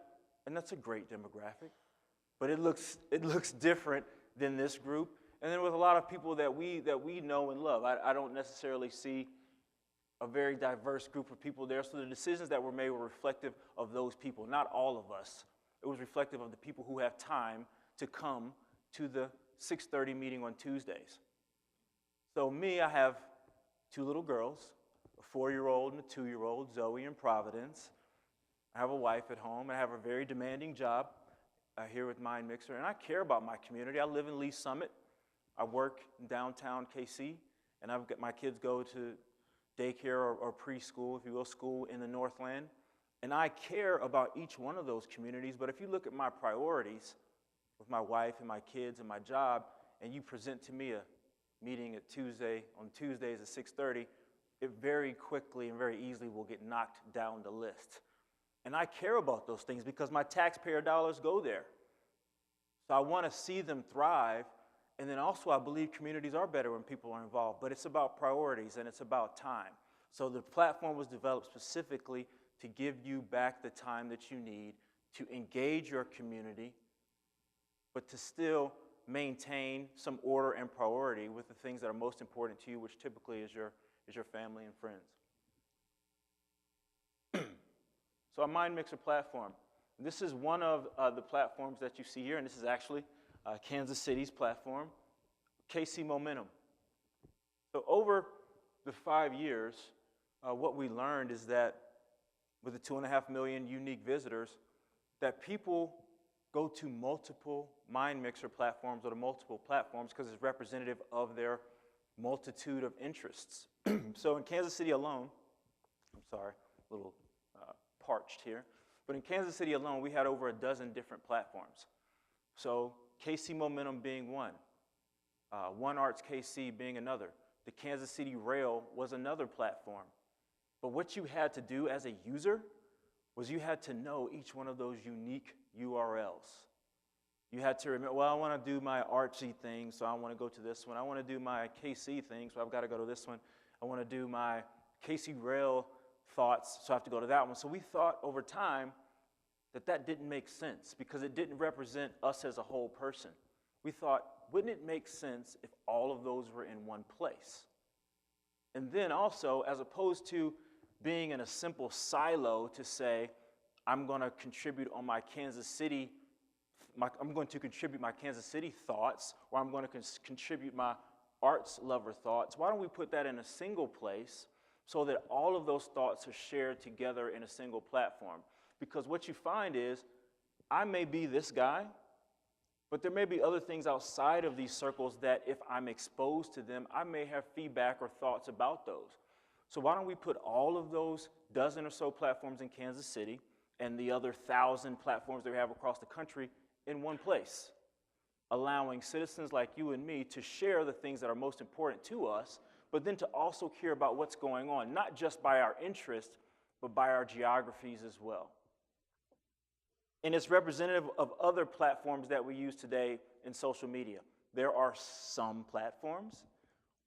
and that's a great demographic, but it looks different than this group. And then with a lot of people that we know and love, I don't necessarily see a very diverse group of people there. So the decisions that were made were reflective of those people, not all of us. It was reflective of the people who have time to come to the 6:30 meeting on Tuesdays. So me, I have two little girls, a 4-year-old and a 2-year-old, Zoe and Providence. I have a wife at home. I have a very demanding job here with MindMixer, and I care about my community. I live in Lee Summit. I work in downtown KC, and I've got my kids go to daycare or preschool, if you will, school in the Northland. And I care about each one of those communities, but if you look at my priorities with my wife and my kids and my job, and you present to me a meeting on Tuesdays at 6:30, it very quickly and very easily will get knocked down the list. And I care about those things because my taxpayer dollars go there. So I want to see them thrive. And then also I believe communities are better when people are involved, but it's about priorities and it's about time. So the platform was developed specifically to give you back the time that you need to engage your community, but to still maintain some order and priority with the things that are most important to you, which typically is your family and friends. So our MindMixer platform, this is one of the platforms that you see here, and this is actually Kansas City's platform, KC Momentum. So over the 5 years, what we learned is that with the 2.5 million unique visitors, that people go to multiple MindMixer platforms or to multiple platforms because it's representative of their multitude of interests. So in Kansas City alone, I'm sorry, a little parched here, but in Kansas City alone, we had over a dozen different platforms. So KC Momentum being one, One Arts KC being another. The Kansas City Rail was another platform. But what you had to do as a user was you had to know each one of those unique URLs. You had to remember, well, I want to do my artsy thing, so I want to go to this one. I want to do my KC thing, so I've got to go to this one. I want to do my KC Rail thoughts, so I have to go to that one. So we thought over time that didn't make sense because it didn't represent us as a whole person. We thought, wouldn't it make sense if all of those were in one place? And then also, as opposed to being in a simple silo to say, I'm going to contribute on my Kansas City, I'm going to contribute my Kansas City thoughts, or I'm going to contribute my arts lover thoughts. Why don't we put that in a single place so that all of those thoughts are shared together in a single platform? Because what you find is, I may be this guy, but there may be other things outside of these circles that if I'm exposed to them, I may have feedback or thoughts about those. So why don't we put all of those dozen or so platforms in Kansas City and the other 1,000 platforms that we have across the country in one place, allowing citizens like you and me to share the things that are most important to us, but then to also care about what's going on, not just by our interest, but by our geographies as well. And it's representative of other platforms that we use today in social media. There are some platforms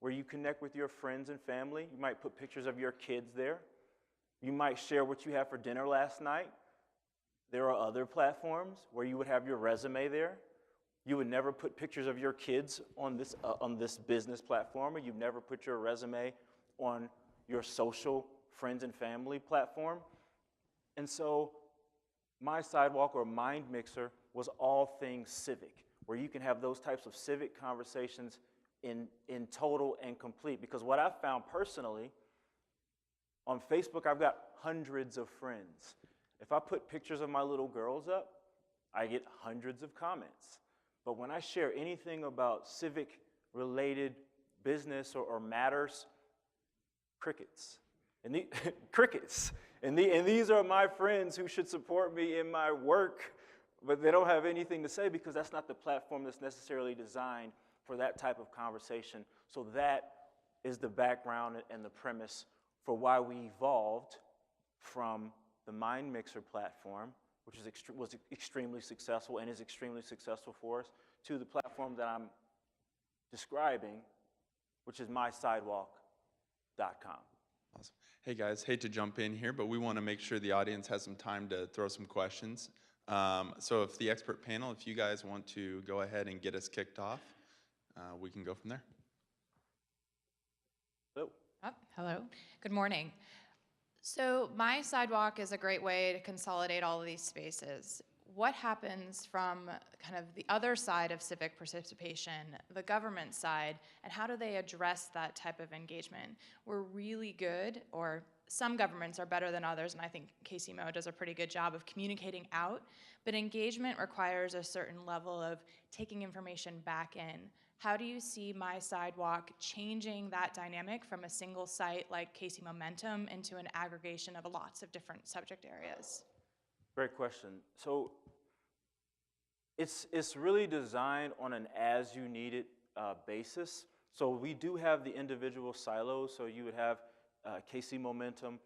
where you connect with your friends and family. You might put pictures of your kids there. You might share what you had for dinner last night. There are other platforms where you would have your resume there. You would never put pictures of your kids on this business platform, or you've never put your resume on your social friends and family platform. And so My Sidewalk or Mind Mixer was all things civic, where you can have those types of civic conversations in total and complete. Because what I've found personally, on Facebook, I've got hundreds of friends. If I put pictures of my little girls up, I get hundreds of comments. But when I share anything about civic-related business or matters, crickets. Crickets. And these are my friends who should support me in my work, but they don't have anything to say because that's not the platform that's necessarily designed for that type of conversation. So that is the background and the premise for why we evolved from the Mind Mixer platform, which was extremely successful and is extremely successful for us, to the platform that I'm describing, which is mysidewalk.com. Awesome. Hey guys, hate to jump in here, but we want to make sure the audience has some time to throw some questions. So if the expert panel, if you guys want to go ahead and get us kicked off, we can go from there. Hello. Hello. Good morning. So My Sidewalk is a great way to consolidate all of these spaces. What happens from kind of the other side of civic participation, the government side, and how do they address that type of engagement? We're really good, or some governments are better than others, and I think KCMO does a pretty good job of communicating out, but engagement requires a certain level of taking information back in. How do you see My Sidewalk changing that dynamic from a single site like KC Momentum into an aggregation of lots of different subject areas? Great question. So it's really designed on an as-you-need-it basis. So we do have the individual silos. So you would have KC Momentum,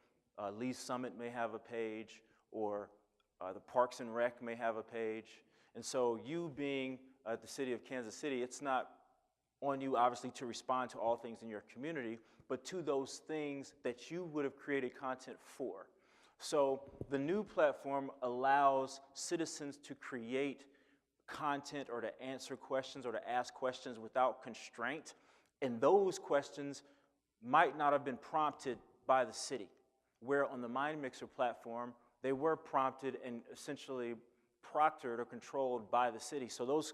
Lee's Summit may have a page, or the Parks and Rec may have a page. And so you being the city of Kansas City, it's not on you, obviously, to respond to all things in your community, but to those things that you would have created content for. So the new platform allows citizens to create content or to answer questions or to ask questions without constraint, and those questions might not have been prompted by the city, where on the Mind Mixer platform, they were prompted and essentially proctored or controlled by the city. So those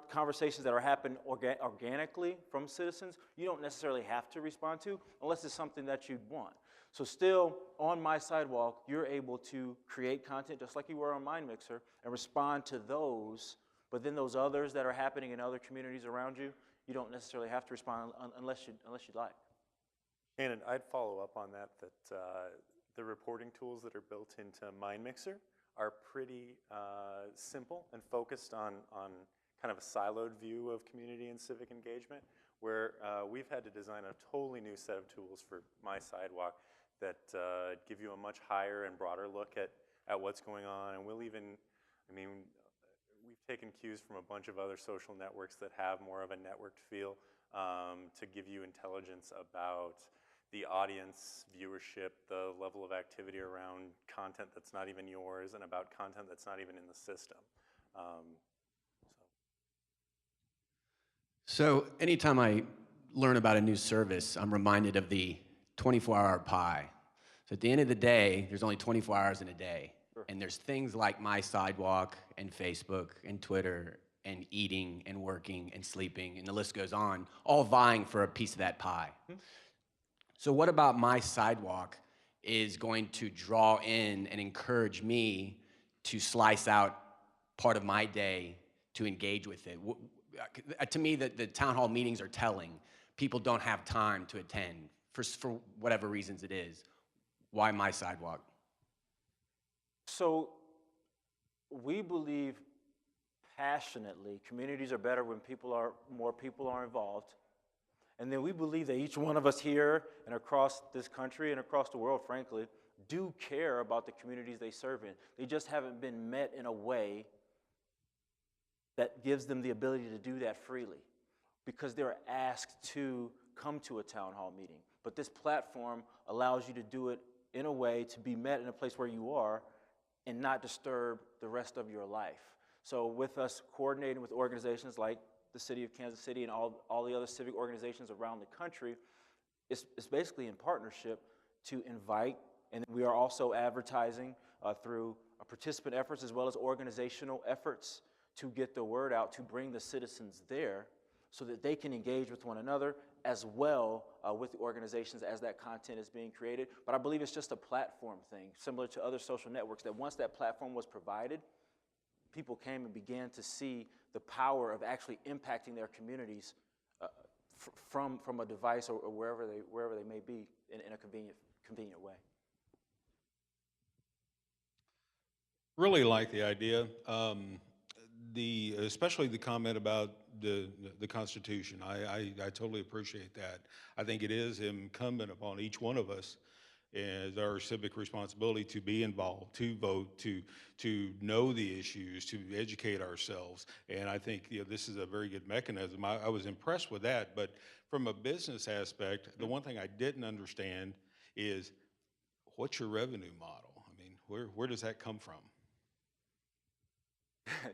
conversations that are happening organically from citizens, you don't necessarily have to respond to unless it's something that you'd want. So still, on My Sidewalk, you're able to create content just like you were on Mind Mixer and respond to those, but then those others that are happening in other communities around you, you don't necessarily have to respond unless you'd like. Shannon, I'd follow up on that, the reporting tools that are built into Mind Mixer are pretty simple and focused on kind of a siloed view of community and civic engagement, where we've had to design a totally new set of tools for My Sidewalk that give you a much higher and broader look at what's going on. And we'll even, we've taken cues from a bunch of other social networks that have more of a networked feel to give you intelligence about the audience viewership, the level of activity around content that's not even yours, and about content that's not even in the system. So anytime I learn about a new service, I'm reminded of the 24-hour pie. So at the end of the day, there's only 24 hours in a day. And there's things like My Sidewalk and Facebook and Twitter and eating and working and sleeping, and the list goes on, all vying for a piece of that pie. So what about My Sidewalk is going to draw in and encourage me to slice out part of my day to engage with it? To me, the town hall meetings are telling. People don't have time to attend for whatever reasons it is. Why My Sidewalk? So we believe passionately communities are better when more people are involved. And then we believe that each one of us here and across this country and across the world, frankly, do care about the communities they serve in. They just haven't been met in a way that gives them the ability to do that freely because they're asked to come to a town hall meeting. But this platform allows you to do it in a way to be met in a place where you are and not disturb the rest of your life. So with us coordinating with organizations like the City of Kansas City and all the other civic organizations around the country, it's basically in partnership to invite, and we are also advertising through participant efforts as well as organizational efforts to get the word out, to bring the citizens there so that they can engage with one another as well with the organizations as that content is being created. But I believe it's just a platform thing, similar to other social networks, that once that platform was provided, people came and began to see the power of actually impacting their communities from a device or wherever they may be in a convenient way. Really like the idea. Especially the comment about the Constitution. I totally appreciate that. I think it is incumbent upon each one of us as our civic responsibility to be involved, to vote, to know the issues, to educate ourselves. And I think this is a very good mechanism. I was impressed with that, but from a business aspect, the one thing I didn't understand is what's your revenue model? I mean, where does that come from?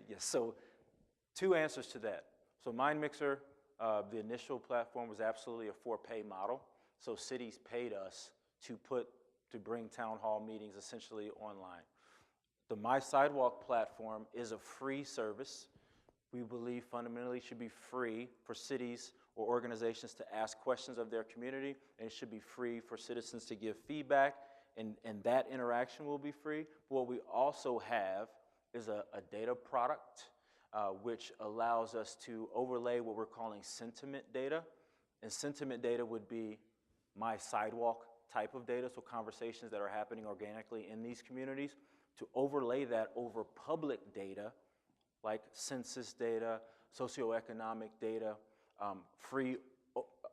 Yes, so 2 answers to that. So MindMixer, the initial platform was absolutely a for-pay model. So cities paid us to bring town hall meetings essentially online. The My Sidewalk platform is a free service. We believe fundamentally should be free for cities or organizations to ask questions of their community, and it should be free for citizens to give feedback, and that interaction will be free. But what we also have is a data product which allows us to overlay what we're calling sentiment data. And sentiment data would be My Sidewalk type of data, so conversations that are happening organically in these communities, to overlay that over public data like census data, socioeconomic data, free,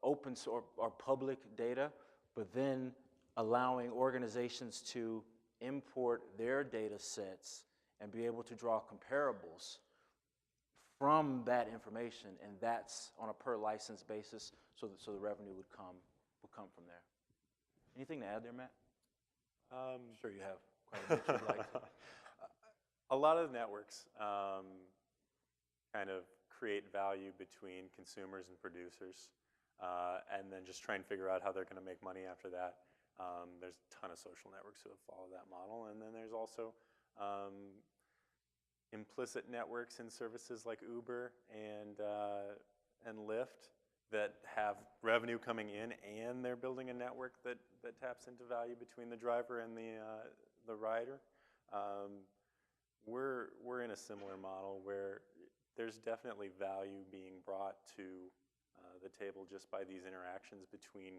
open or public data, but then allowing organizations to import their data sets and be able to draw comparables from that information, and that's on a per license basis, so the revenue would come from there. Anything to add there, Matt? I'm sure you have quite a bit you'd like to. A lot of networks kind of create value between consumers and producers, and then just try and figure out how they're going to make money after that. There's a ton of social networks who have followed that model, and then there's also implicit networks in services like Uber and Lyft that have revenue coming in, and they're building a network that taps into value between the driver and the rider. We're in a similar model where there's definitely value being brought to the table just by these interactions between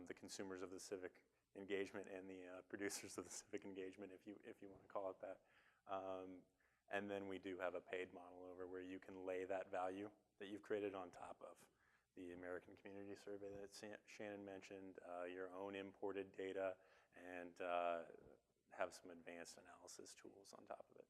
the consumers of the civic engagement and the producers of the civic engagement, if you want to call it that. And then we do have a paid model over where you can lay that value that you've created on top of the American Community Survey that Shannon mentioned, your own imported data, and have some advanced analysis tools on top of it.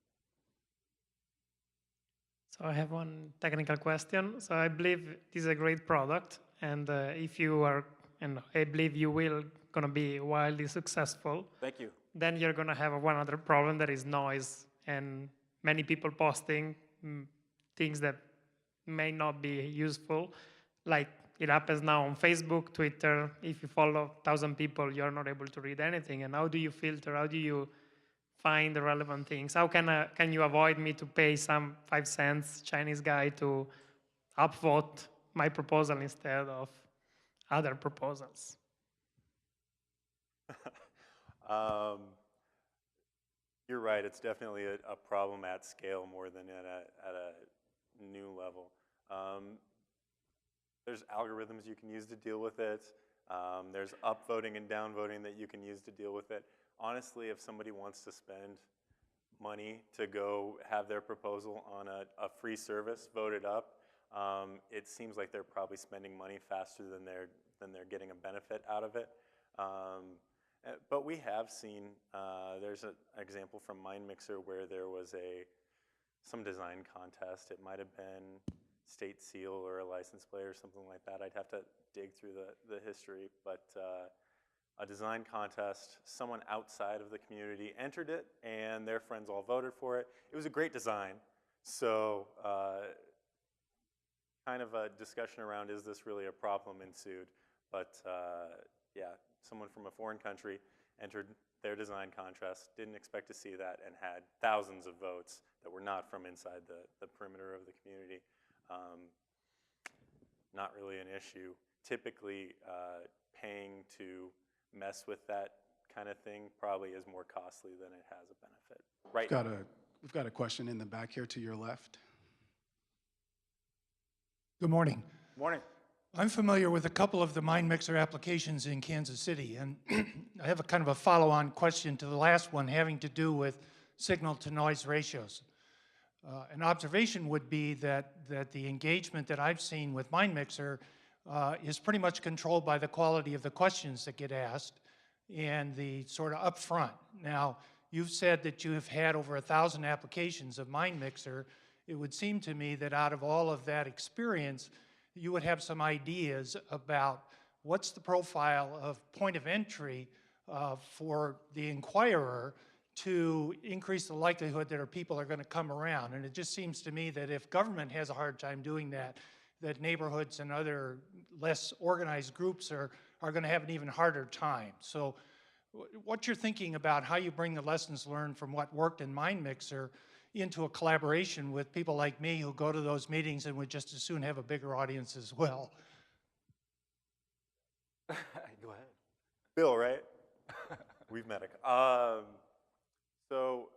So I have one technical question. So I believe this is a great product, and if you are, and I believe you will, gonna be wildly successful. Thank you. Then you're gonna have one other problem, that is noise, and many people posting things that may not be useful, like it happens now on Facebook, Twitter. If you follow 1,000 people, you're not able to read anything. And how do you filter? How do you find the relevant things? How can you avoid me to pay some 5 cents Chinese guy to upvote my proposal instead of other proposals? You're right. It's definitely a problem at scale more than at a new level. There's algorithms you can use to deal with it. There's upvoting and downvoting that you can use to deal with it. Honestly, if somebody wants to spend money to go have their proposal on a free service voted up, it seems like they're probably spending money faster than they're getting a benefit out of it. But we have seen, there's an example from MindMixer where there was some design contest. It might have been State Seal or a license plate or something like that. I'd have to dig through the history, but a design contest, someone outside of the community entered it and their friends all voted for it. It was a great design. So kind of a discussion around, is this really a problem, ensued. But yeah, someone from a foreign country entered their design contest, didn't expect to see that, and had thousands of votes that were not from inside the perimeter of the community. Not really an issue. Typically, paying to mess with that kind of thing probably is more costly than it has a benefit. Right now. We've got a question in the back here to your left. Good morning. Morning. I'm familiar with a couple of the MindMixer applications in Kansas City, and I have a kind of a follow-on question to the last one having to do with signal-to-noise ratios. An observation would be that the engagement that I've seen with MindMixer is pretty much controlled by the quality of the questions that get asked and the sort of upfront. Now, you've said that you have had over 1,000 applications of MindMixer. It would seem to me that out of all of that experience, you would have some ideas about what's the profile of point of entry for the inquirer to increase the likelihood that our people are going to come around. And it just seems to me that if government has a hard time doing that, that neighborhoods and other less organized groups are going to have an even harder time. So what you're thinking about how you bring the lessons learned from what worked in MindMixer into a collaboration with people like me who go to those meetings and would just as soon have a bigger audience as well. Go ahead. Bill, right? We've met. So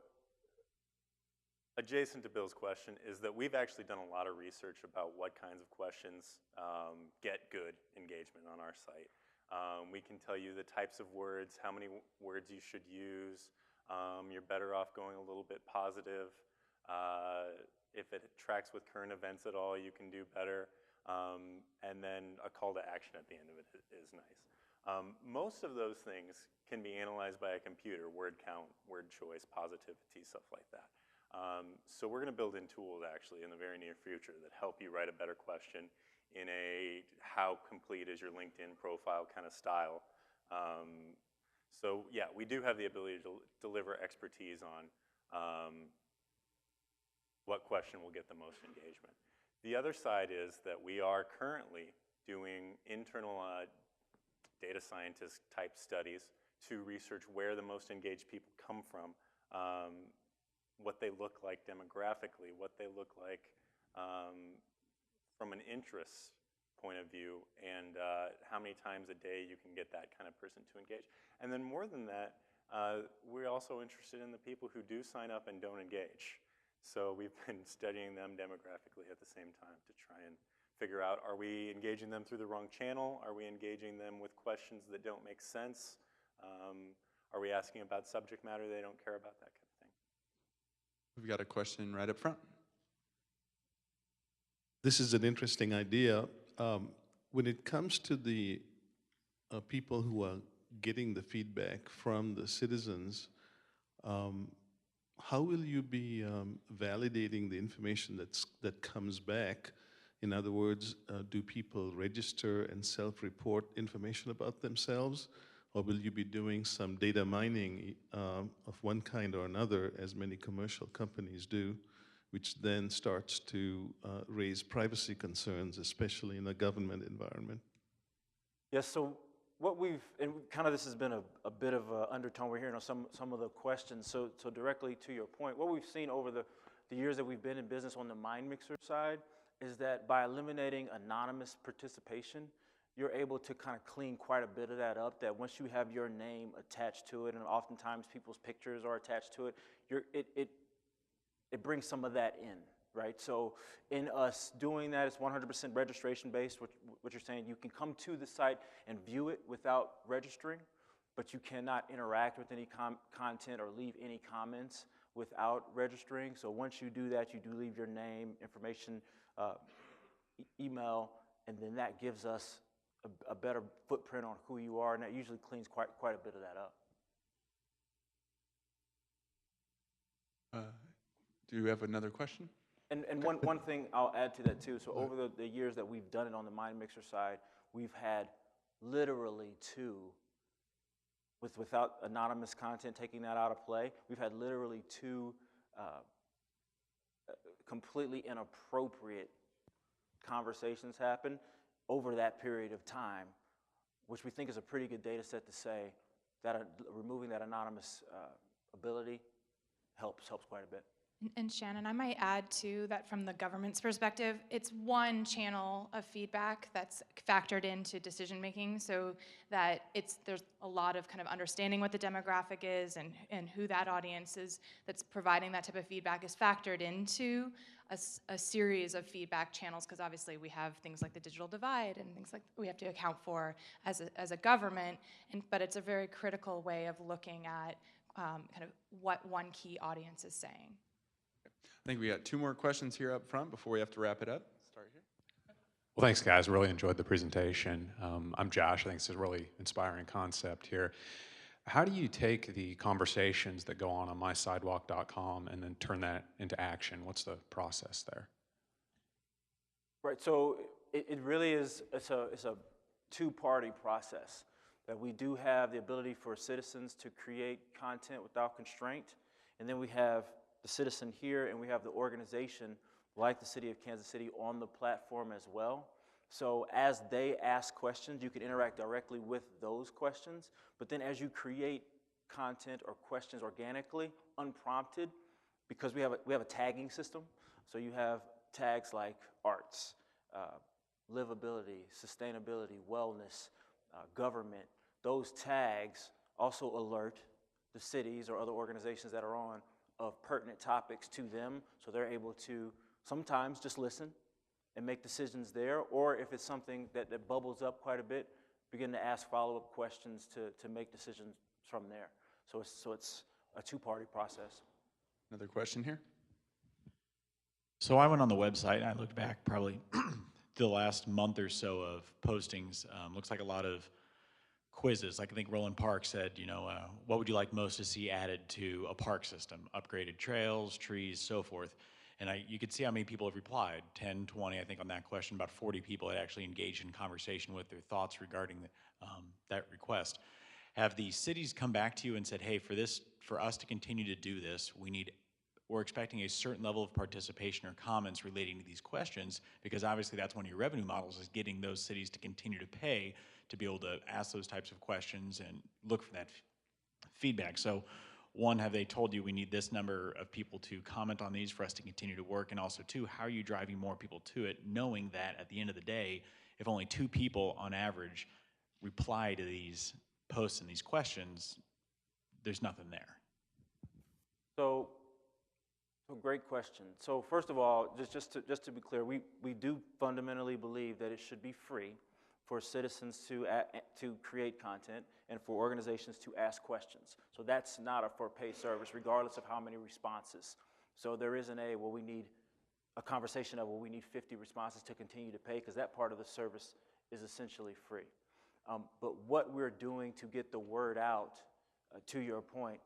adjacent to Bill's question is that we've actually done a lot of research about what kinds of questions get good engagement on our site. We can tell you the types of words, how many words you should use. You're better off going a little bit positive. If it tracks with current events at all, you can do better. And then a call to action at the end of it is nice. Most of those things can be analyzed by a computer, word count, word choice, positivity, stuff like that. So we're going to build in tools actually in the very near future that help you write a better question in a how complete is your LinkedIn profile kind of style. So yeah, we do have the ability to deliver expertise on what question will get the most engagement. The other side is that we are currently doing internal data scientist type studies to research where the most engaged people come from, what they look like demographically, what they look like from an interest point of view, and how many times a day you can get that kind of person to engage. And then more than that, we're also interested in the people who do sign up and don't engage. So we've been studying them demographically at the same time to try and figure out, are we engaging them through the wrong channel? Are we engaging them with questions that don't make sense? Are we asking about subject matter they don't care about, that kind of thing? We've got a question right up front. This is an interesting idea. When it comes to the people who are getting the feedback from the citizens, how will you be validating the information that comes back? In other words, do people register and self-report information about themselves? Or will you be doing some data mining of one kind or another, as many commercial companies do, which then starts to raise privacy concerns, especially in a government environment? Yes, so what we've, and kind of this has been a bit of an undertone we're hearing on some of the questions. So directly to your point, what we've seen over the years that we've been in business on the MindMixer side is that by eliminating anonymous participation, you're able to kind of clean quite a bit of that up, that once you have your name attached to it, and oftentimes people's pictures are attached to it, it brings some of that in, right? So in us doing that, it's 100% registration based, what you're saying. You can come to the site and view it without registering, but you cannot interact with any content or leave any comments without registering. So once you do that, you do leave your name, information, email, and then that gives us a better footprint on who you are, and that usually cleans quite a bit of that up. Do you have another question? And one thing I'll add to that too, so over the years that we've done it on the MindMixer side, we've had literally without anonymous content taking that out of play, we've had literally two completely inappropriate conversations happen over that period of time, which we think is a pretty good data set to say that removing that anonymous ability helps quite a bit. And Shannon, I might add too that from the government's perspective, it's one channel of feedback that's factored into decision making, so that there's a lot of kind of understanding what the demographic is and who that audience is that's providing that type of feedback is factored into a series of feedback channels, because obviously we have things like the digital divide and things like we have to account for as a government, but it's a very critical way of looking at kind of what one key audience is saying. I think we got 2 more questions here up front before we have to wrap it up. Start here. Well, thanks, guys. Really enjoyed the presentation. I'm Josh. I think this is a really inspiring concept here. How do you take the conversations that go on mysidewalk.com and then turn that into action? What's the process there? Right, so it really is, it's a two-party process, that we do have the ability for citizens to create content without constraint, and then we have the citizen here, and we have the organization like the City of Kansas City on the platform as well. So as they ask questions, you can interact directly with those questions, but then as you create content or questions organically, unprompted, because we have a tagging system, so you have tags like arts, livability, sustainability, wellness, government. Those tags also alert the cities or other organizations that are on of pertinent topics to them, so they're able to sometimes just listen and make decisions there, or if it's something that bubbles up quite a bit, begin to ask follow-up questions to make decisions from there. So it's a two-party process. Another question here? So I went on the website and I looked back probably the last month or so of postings. Looks like a lot of quizzes. Like I think Roland Park said, what would you like most to see added to a park system? Upgraded trails, trees, so forth. And you could see how many people have replied, 10, 20, I think on that question, about 40 people had actually engaged in conversation with their thoughts regarding that request. Have the cities come back to you and said, hey, for us to continue to do this, we're expecting a certain level of participation or comments relating to these questions, because obviously that's one of your revenue models, is getting those cities to continue to pay to be able to ask those types of questions and look for that feedback. So one, have they told you we need this number of people to comment on these for us to continue to work? And also two, how are you driving more people to it, knowing that at the end of the day, if only 2 people on average reply to these posts and these questions, there's nothing there. So great question. So first of all, just to be clear, we do fundamentally believe that it should be free for citizens to create content and for organizations to ask questions. So that's not a for-pay service, regardless of how many responses. So there isn't we need a conversation of, we need 50 responses to continue to pay, because that part of the service is essentially free. But what we're doing to get the word out, to your point,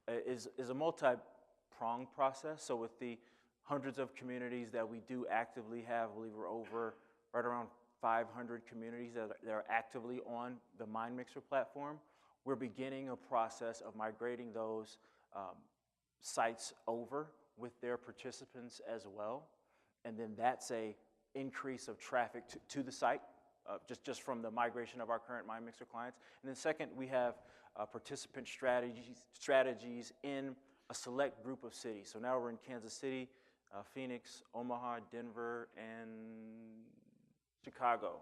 is a multi-pronged process. So with the hundreds of communities that we do actively have, I believe we're over right around 500 communities that are actively on the MindMixer platform. We're beginning a process of migrating those sites over with their participants as well. And then that's a increase of traffic to the site, just from the migration of our current MindMixer clients. And then second, we have participant strategies in a select group of cities. So now we're in Kansas City, Phoenix, Omaha, Denver, and Chicago.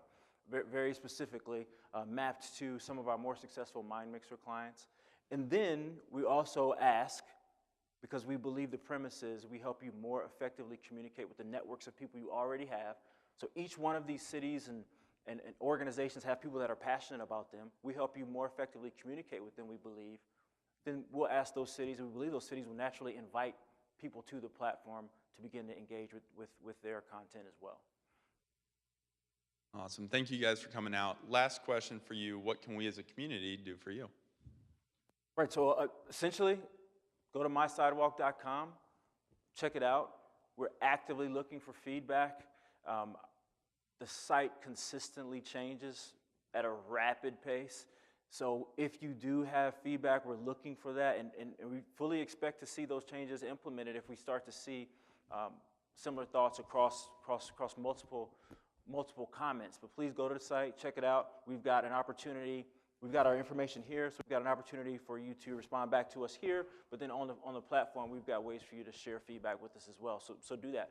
Very specifically mapped to some of our more successful MindMixer clients. And then we also ask, because we believe the premise is we help you more effectively communicate with the networks of people you already have. So each one of these cities and organizations have people that are passionate about them. We help you more effectively communicate with them, we believe. Then we'll ask those cities, and we believe those cities will naturally invite people to the platform to begin to engage with their content as well. Awesome. Thank you guys for coming out. Last question for you. What can we as a community do for you? Right, so essentially, go to mysidewalk.com, check it out. We're actively looking for feedback. The site consistently changes at a rapid pace. So if you do have feedback, we're looking for that, and we fully expect to see those changes implemented if we start to see similar thoughts across multiple comments. But please go to the site, check it out. We've got an opportunity. We've got our information here, so we've got an opportunity for you to respond back to us here. But then on the platform, we've got ways for you to share feedback with us as well. So do that.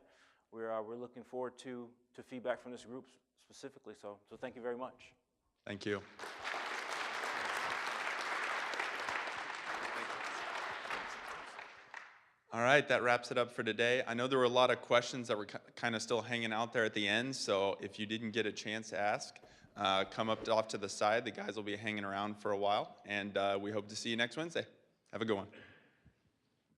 We're looking forward to feedback from this group specifically. So thank you very much. Thank you. All right, that wraps it up for today. I know there were a lot of questions that were kind of still hanging out there at the end, so if you didn't get a chance to ask, come off to the side. The guys will be hanging around for a while, and we hope to see you next Wednesday. Have a good one.